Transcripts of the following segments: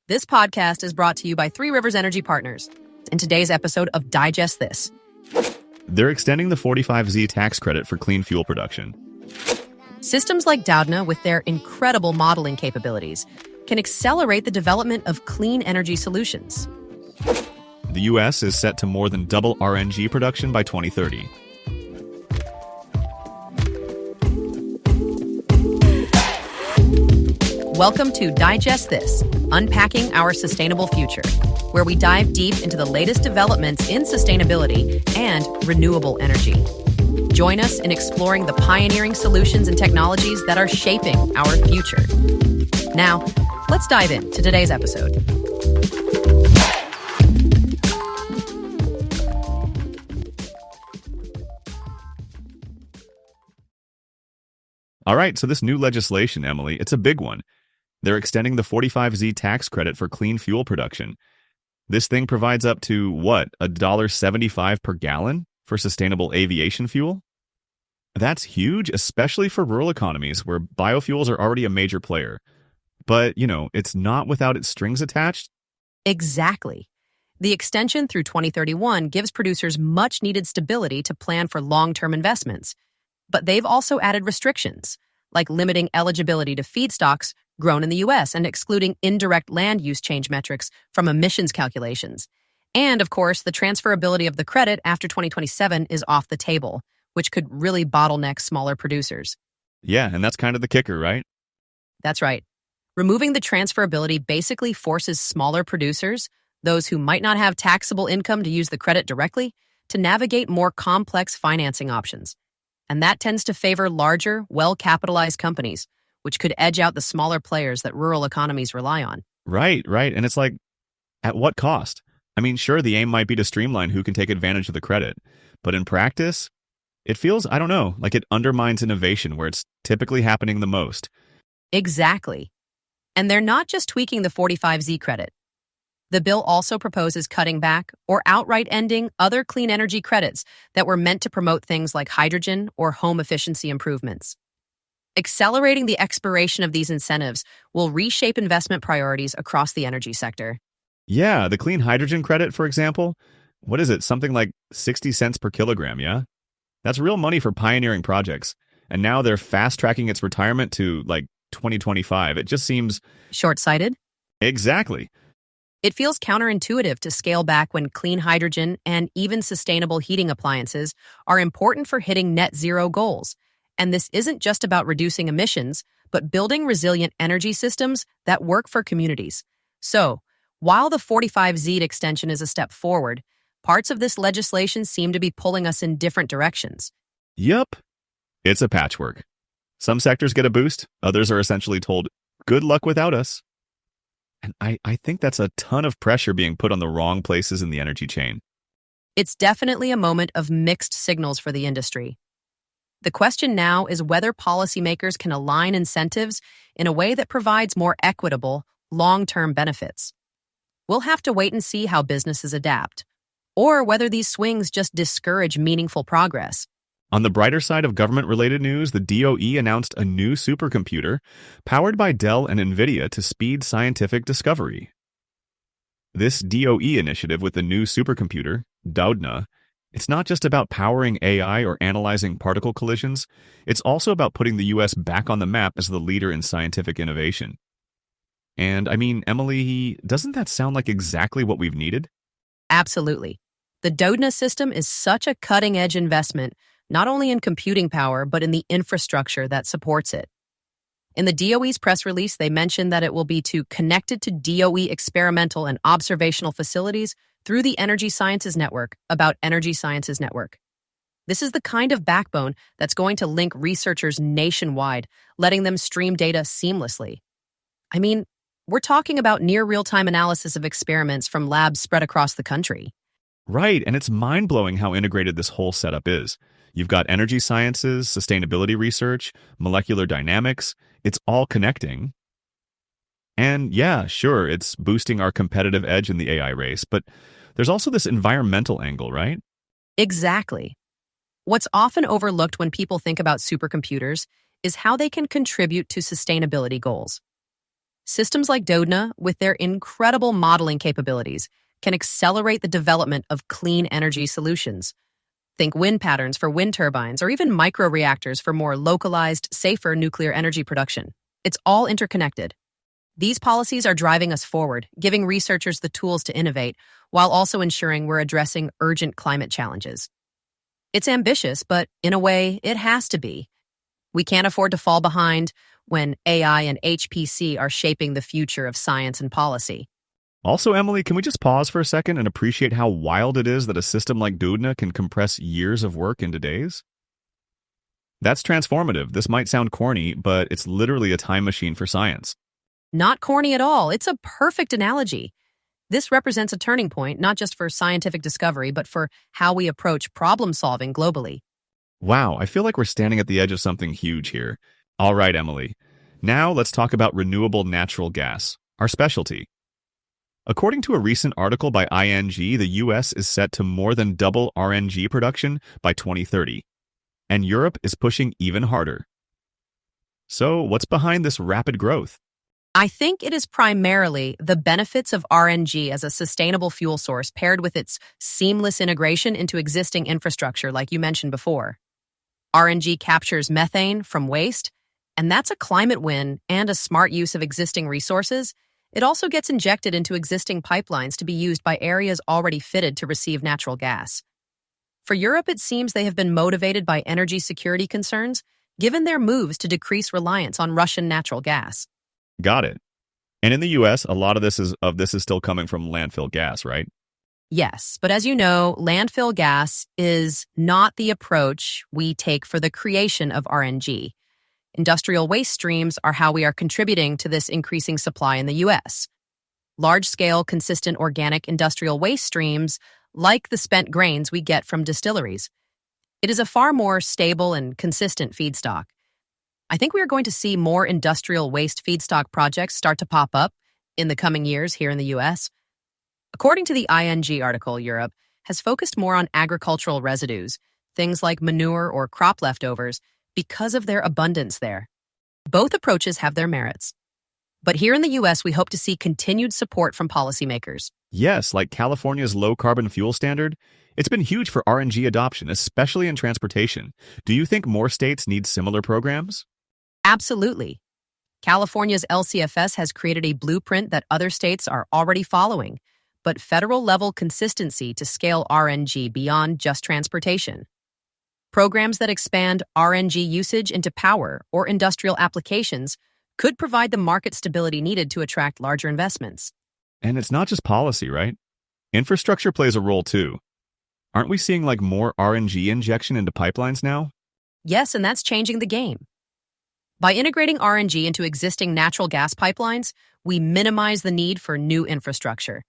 This podcast is brought to you by Three Rivers Energy Partners. In today's episode of Digest This. They're extending the 45Z tax credit for clean fuel production. Systems like Doudna, with their incredible modeling capabilities, can accelerate the development of clean energy solutions. The U.S. is set to more than double RNG production by 2030. Welcome to Digest This, Unpacking Our Sustainable Future, where we dive deep into the latest developments in sustainability and renewable energy. Join us in exploring the pioneering solutions and technologies that are shaping our future. Now, let's dive into today's episode. All right, so this new legislation, Emily, it's a big one. They're extending the 45Z tax credit for clean fuel production. This thing provides up to, $1.75 per gallon for sustainable aviation fuel? That's huge, especially for rural economies where biofuels are already a major player. But, it's not without its strings attached. Exactly. The extension through 2031 gives producers much-needed stability to plan for long-term investments. But they've also added restrictions, like limiting eligibility to feedstocks grown in the U.S. and excluding indirect land use change metrics from emissions calculations. And, of course, the transferability of the credit after 2027 is off the table, which could really bottleneck smaller producers. Yeah, and that's kind of the kicker, right? That's right. Removing the transferability basically forces smaller producers, those who might not have taxable income to use the credit directly, to navigate more complex financing options. And that tends to favor larger, well-capitalized companies, which could edge out the smaller players that rural economies rely on. Right. And it's like, at what cost? I mean, sure, the aim might be to streamline who can take advantage of the credit. But in practice, it feels, like it undermines innovation where it's typically happening the most. Exactly. And they're not just tweaking the 45Z credit. The bill also proposes cutting back or outright ending other clean energy credits that were meant to promote things like hydrogen or home efficiency improvements. Accelerating the expiration of these incentives will reshape investment priorities across the energy sector. Yeah, the clean hydrogen credit, for example, what is it? Something like 60 cents per kilogram, yeah? That's real money for pioneering projects. And now they're fast-tracking its retirement to, 2025. It just seems... short-sighted? Exactly. It feels counterintuitive to scale back when clean hydrogen and even sustainable heating appliances are important for hitting net zero goals. And this isn't just about reducing emissions, but building resilient energy systems that work for communities. So, while the 45Z extension is a step forward, parts of this legislation seem to be pulling us in different directions. Yep. It's a patchwork. Some sectors get a boost, others are essentially told, good luck without us. And I think that's a ton of pressure being put on the wrong places in the energy chain. It's definitely a moment of mixed signals for the industry. The question now is whether policymakers can align incentives in a way that provides more equitable, long-term benefits. We'll have to wait and see how businesses adapt, or whether these swings just discourage meaningful progress. On the brighter side of government-related news, the DOE announced a new supercomputer powered by Dell and NVIDIA to speed scientific discovery. This DOE initiative with the new supercomputer, Doudna, it's not just about powering AI or analyzing particle collisions, it's also about putting the U.S. back on the map as the leader in scientific innovation. And, Emily, doesn't that sound like exactly what we've needed? Absolutely. The Doudna system is such a cutting-edge investment, not only in computing power, but in the infrastructure that supports it. In the DOE's press release, they mentioned that it will be connected to DOE experimental and observational facilities through the Energy Sciences Network, about Energy Sciences Network. This is the kind of backbone that's going to link researchers nationwide, letting them stream data seamlessly. We're talking about near real-time analysis of experiments from labs spread across the country. Right, and it's mind-blowing how integrated this whole setup is. You've got energy sciences, sustainability research, molecular dynamics. It's all connecting. And yeah, sure, it's boosting our competitive edge in the AI race, but there's also this environmental angle, right? Exactly. What's often overlooked when people think about supercomputers is how they can contribute to sustainability goals. Systems like Dodna, with their incredible modeling capabilities, can accelerate the development of clean energy solutions. Think wind patterns for wind turbines or even microreactors for more localized, safer nuclear energy production. It's all interconnected. These policies are driving us forward, giving researchers the tools to innovate, while also ensuring we're addressing urgent climate challenges. It's ambitious, but in a way, it has to be. We can't afford to fall behind when AI and HPC are shaping the future of science and policy. Also, Emily, can we just pause for a second and appreciate how wild it is that a system like Doudna can compress years of work into days? That's transformative. This might sound corny, but it's literally a time machine for science. Not corny at all. It's a perfect analogy. This represents a turning point, not just for scientific discovery, but for how we approach problem solving globally. Wow, I feel like we're standing at the edge of something huge here. All right, Emily. Now let's talk about renewable natural gas, our specialty. According to a recent article by ING, the US is set to more than double RNG production by 2030, and Europe is pushing even harder. So, what's behind this rapid growth? I think it is primarily the benefits of RNG as a sustainable fuel source paired with its seamless integration into existing infrastructure, like you mentioned before. RNG captures methane from waste, and that's a climate win and a smart use of existing resources. It also gets injected into existing pipelines to be used by areas already fitted to receive natural gas. For Europe, it seems they have been motivated by energy security concerns, given their moves to decrease reliance on Russian natural gas. Got it. And in the US, a lot of this is still coming from landfill gas, right? Yes, but as you know, landfill gas is not the approach we take for the creation of RNG. Industrial waste streams are how we are contributing to this increasing supply in the U.S. Large-scale, consistent organic industrial waste streams, like the spent grains we get from distilleries. It is a far more stable and consistent feedstock. I think we are going to see more industrial waste feedstock projects start to pop up in the coming years here in the U.S. According to the ING article, Europe has focused more on agricultural residues, things like manure or crop leftovers, because of their abundance there. Both approaches have their merits. But here in the U.S., we hope to see continued support from policymakers. Yes, like California's low-carbon fuel standard. It's been huge for RNG adoption, especially in transportation. Do you think more states need similar programs? Absolutely. California's LCFS has created a blueprint that other states are already following, but federal-level consistency to scale RNG beyond just transportation. Programs that expand RNG usage into power or industrial applications could provide the market stability needed to attract larger investments. And it's not just policy, right? Infrastructure plays a role too. Aren't we seeing more RNG injection into pipelines now? Yes, and that's changing the game. By integrating RNG into existing natural gas pipelines, we minimize the need for new infrastructure.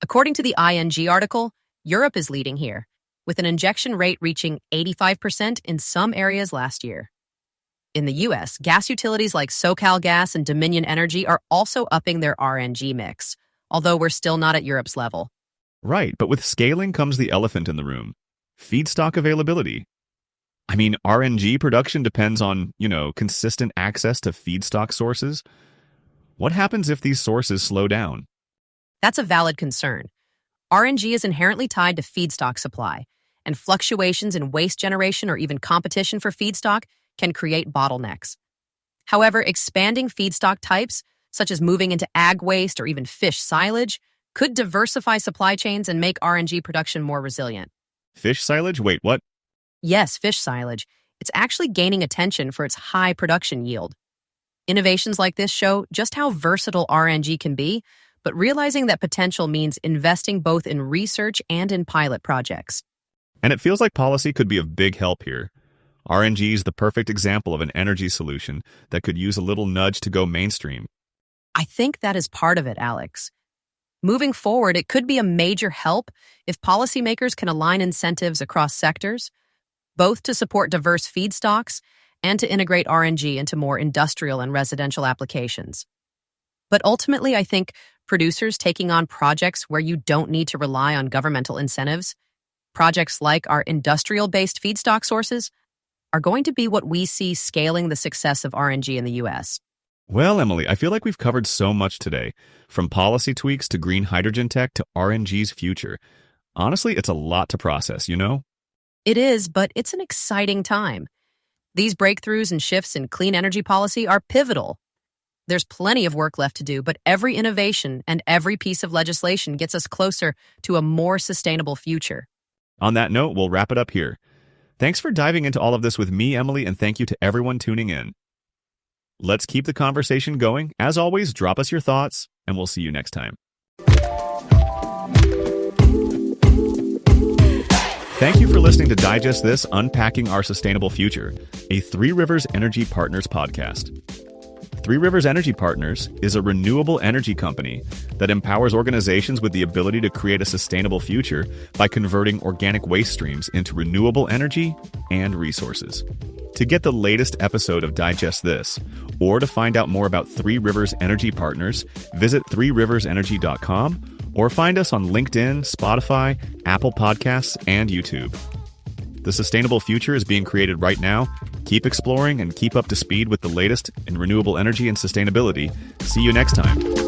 According to the ING article, Europe is leading here, with an injection rate reaching 85% in some areas last year. In the U.S., gas utilities like SoCalGas and Dominion Energy are also upping their RNG mix, although we're still not at Europe's level. Right, but with scaling comes the elephant in the room. Feedstock availability. I mean, RNG production depends on, consistent access to feedstock sources. What happens if these sources slow down? That's a valid concern. RNG is inherently tied to feedstock supply, and fluctuations in waste generation or even competition for feedstock can create bottlenecks. However, expanding feedstock types, such as moving into ag waste or even fish silage, could diversify supply chains and make RNG production more resilient. Fish silage? Wait, what? Yes, fish silage. It's actually gaining attention for its high production yield. Innovations like this show just how versatile RNG can be, but realizing that potential means investing both in research and in pilot projects. And it feels like policy could be of big help here. RNG is the perfect example of an energy solution that could use a little nudge to go mainstream. I think that is part of it, Alex. Moving forward, it could be a major help if policymakers can align incentives across sectors, both to support diverse feedstocks and to integrate RNG into more industrial and residential applications. But ultimately, I think producers taking on projects where you don't need to rely on governmental incentives, projects like our industrial-based feedstock sources, are going to be what we see scaling the success of RNG in the U.S. Well, Emily, I feel like we've covered so much today, from policy tweaks to green hydrogen tech to RNG's future. Honestly, it's a lot to process, you know? It is, but it's an exciting time. These breakthroughs and shifts in clean energy policy are pivotal. There's plenty of work left to do, but every innovation and every piece of legislation gets us closer to a more sustainable future. On that note, we'll wrap it up here. Thanks for diving into all of this with me, Emily, and thank you to everyone tuning in. Let's keep the conversation going. As always, drop us your thoughts, and we'll see you next time. Thank you for listening to Digest This, Unpacking Our Sustainable Future, a Three Rivers Energy Partners podcast. Three Rivers Energy Partners is a renewable energy company that empowers organizations with the ability to create a sustainable future by converting organic waste streams into renewable energy and resources. To get the latest episode of Digest This, or to find out more about Three Rivers Energy Partners, visit threeriversenergy.com or find us on LinkedIn, Spotify, Apple Podcasts, and YouTube. The sustainable future is being created right now. Keep exploring and keep up to speed with the latest in renewable energy and sustainability. See you next time.